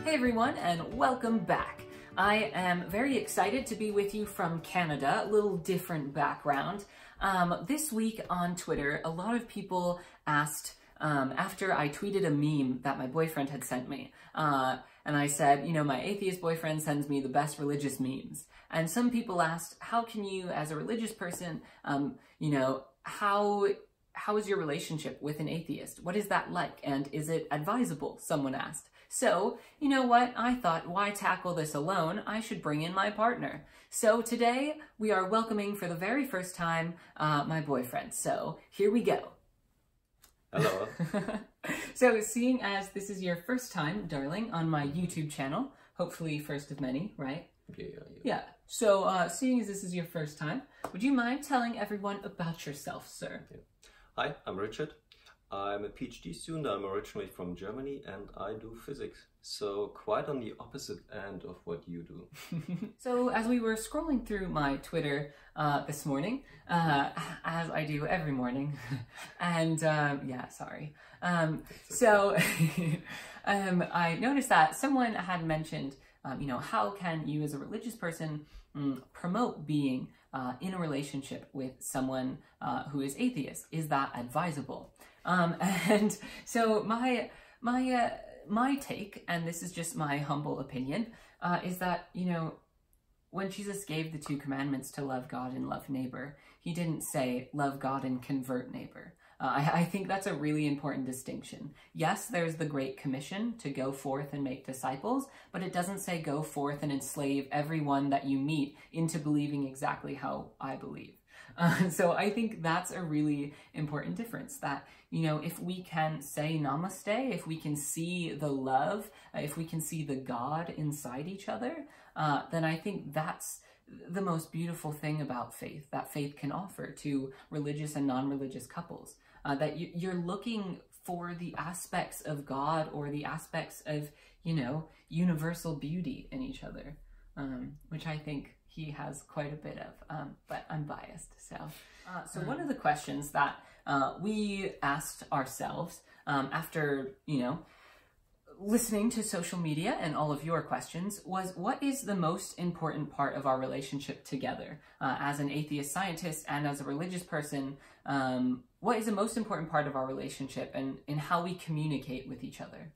Hey everyone, and welcome back. I am very excited to be with you from Canada, a little different background. This week on Twitter, a lot of people asked, after I tweeted a meme that my boyfriend had sent me, and I said, you know, my atheist boyfriend sends me the best religious memes. And some people asked, how can you, as a religious person, you know, how is your relationship with an atheist? What is that like? And is it advisable? Someone asked. So, you know what? I thought, why tackle this alone? I should bring in my partner. So today we are welcoming for the very first time my boyfriend. So here we go. Hello. So seeing as this is your first time, darling, on my YouTube channel, hopefully first of many, right? Yeah. So seeing as this is your first time, would you mind telling everyone about yourself, sir? Yeah. Hi, I'm Richard. I'm a PhD student. I'm originally from Germany and I do physics. So quite on the opposite end of what you do. So as we were scrolling through my Twitter this morning, as I do every morning, and yeah, sorry. So I noticed that someone had mentioned, you know, how can you as a religious person promote being in a relationship with someone who is atheist? Is that advisable? And so my take, and this is just my humble opinion, is that, you know, when Jesus gave the 2 commandments to love God and love neighbor, he didn't say love God and convert neighbor. I think that's a really important distinction. Yes, there's the Great Commission to go forth and make disciples, but it doesn't say go forth and enslave everyone that you meet into believing exactly how I believe. So I think that's a really important difference, that, you know, if we can say namaste, if we can see the love, if we can see the God inside each other, then I think that's the most beautiful thing about faith, that faith can offer to religious and non-religious couples, that you're looking for the aspects of God or the aspects of, you know, universal beauty in each other, which I think he has quite a bit of, but I'm biased. So one of the questions that we asked ourselves after, you know, listening to social media and all of your questions was, what is the most important part of our relationship together? As an atheist scientist and as a religious person, what is the most important part of our relationship and in how we communicate with each other?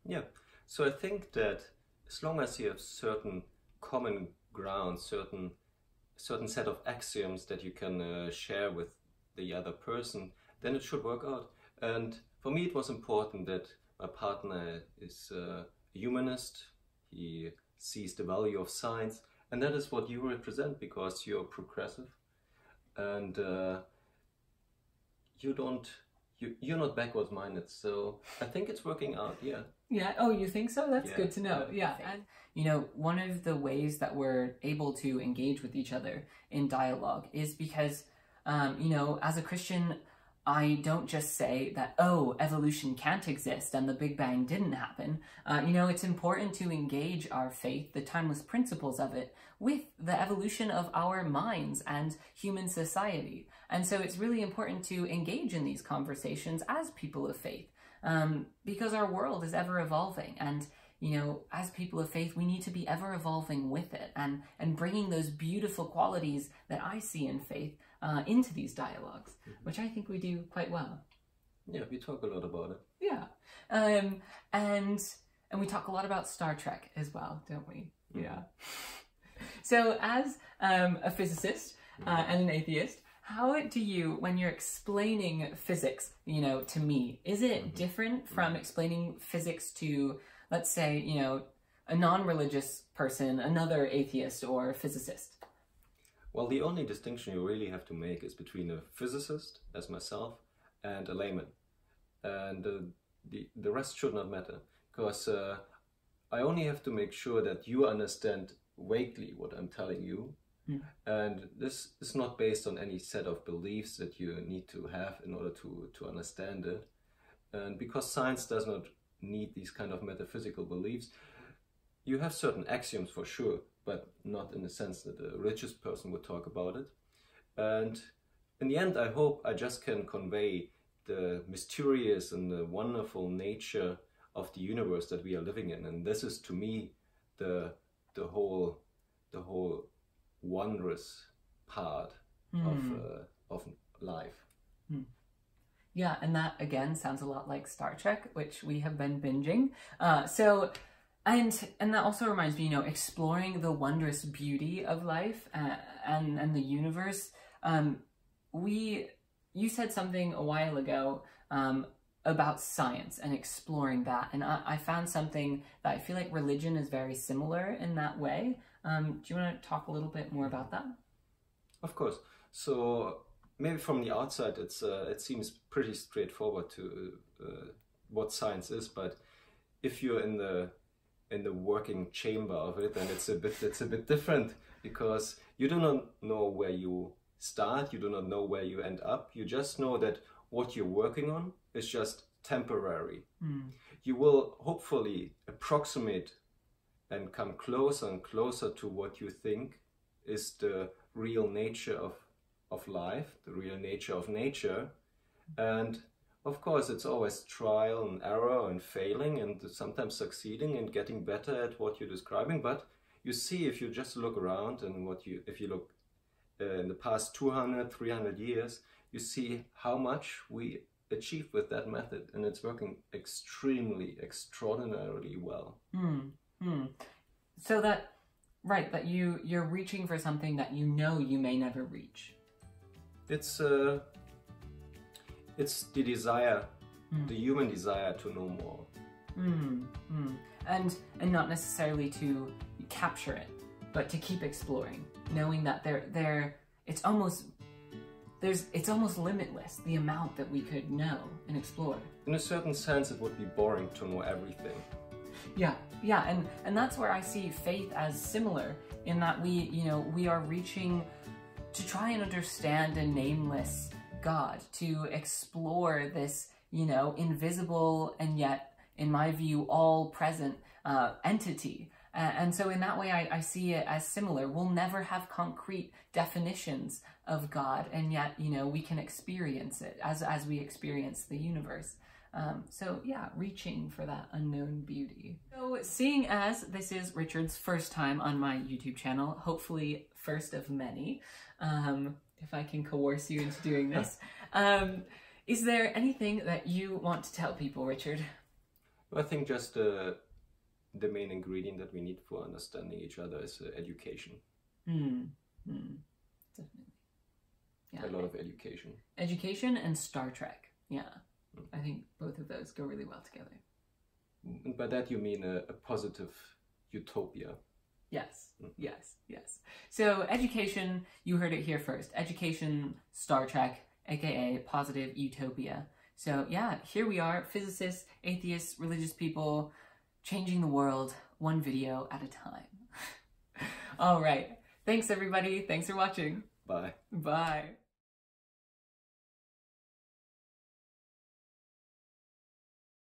Yeah, so I think that as long as you have certain common ground, certain set of axioms that you can share with the other person, then it should work out. And for me it was important that my partner is a humanist, he sees the value of science, and that is what you represent, because you're progressive and you're not backwards minded. So I think it's working out, yeah. Yeah, oh, you think so? That's good to know. Yeah, and you know, one of the ways that we're able to engage with each other in dialogue is because, you know, as a Christian, I don't just say that, oh, evolution can't exist and the Big Bang didn't happen. You know, it's important to engage our faith, the timeless principles of it, with the evolution of our minds and human society. And so it's really important to engage in these conversations as people of faith, because our world is ever evolving. And, you know, as people of faith, we need to be ever evolving with it and bringing those beautiful qualities that I see in faith into these dialogues, which I think we do quite well. Yeah, we talk a lot about it. Yeah, and we talk a lot about Star Trek as well, don't we? Yeah. So as a physicist and an atheist, how do you, when you're explaining physics, you know, to me, is it different from explaining physics to, let's say, you know, a non-religious person, another atheist or physicist? Well, the only distinction you really have to make is between a physicist, as myself, and a layman. And the rest should not matter, because I only have to make sure that you understand vaguely what I'm telling you. And this is not based on any set of beliefs that you need to have in order to understand it. And because science does not need these kind of metaphysical beliefs, you have certain axioms for sure, but not in the sense that a religious person would talk about it. And in the end, I hope I just can convey the mysterious and the wonderful nature of the universe that we are living in. And this is, to me, the whole wondrous part of life. Yeah, and that again sounds a lot like Star Trek, which we have been binging. And that also reminds me, you know, exploring the wondrous beauty of life and the universe. You said something a while ago about science and exploring that, and I found something that I feel like religion is very similar in that way. Do you want to talk a little bit more about that? Of course. So maybe from the outside, it seems pretty straightforward to what science is, but if you're in the working chamber of it, then it's a bit different, because you do not know where you start, you do not know where you end up. You just know that what you're working on is just temporary. You will hopefully approximate and come closer and closer to what you think is the real nature of life, the real nature of nature. And of course, it's always trial and error and failing and sometimes succeeding and getting better at what you're describing. But you see, if you just look around and if you look in the past 200, 300 years, you see how much we achieved with that method, and it's working extraordinarily well. So that, right, that you're reaching for something that you know you may never reach. It's the desire, the human desire to know more. And not necessarily to capture it, but to keep exploring, knowing that it's almost limitless, the amount that we could know and explore. In a certain sense, it would be boring to know everything. Yeah, and that's where I see faith as similar, in that we are reaching to try and understand a nameless God, to explore this, invisible and yet, in my view, all-present entity. And so in that way, I see it as similar. We'll never have concrete definitions of God, and yet, we can experience it as we experience the universe. So yeah, reaching for that unknown beauty. So seeing as this is Richard's first time on my YouTube channel, hopefully first of many, if I can coerce you into doing this, is there anything that you want to tell people, Richard? I think just the main ingredient that we need for understanding each other is education. Definitely. Yeah. A lot of education. Education and Star Trek. Yeah. I think both of those go really well together. By that you mean a positive utopia. Yes, yes. So education, you heard it here first. Education, Star Trek, aka positive utopia. So yeah, here we are, physicists, atheists, religious people, changing the world one video at a time. All right. Thanks everybody. Thanks for watching. Bye. Bye.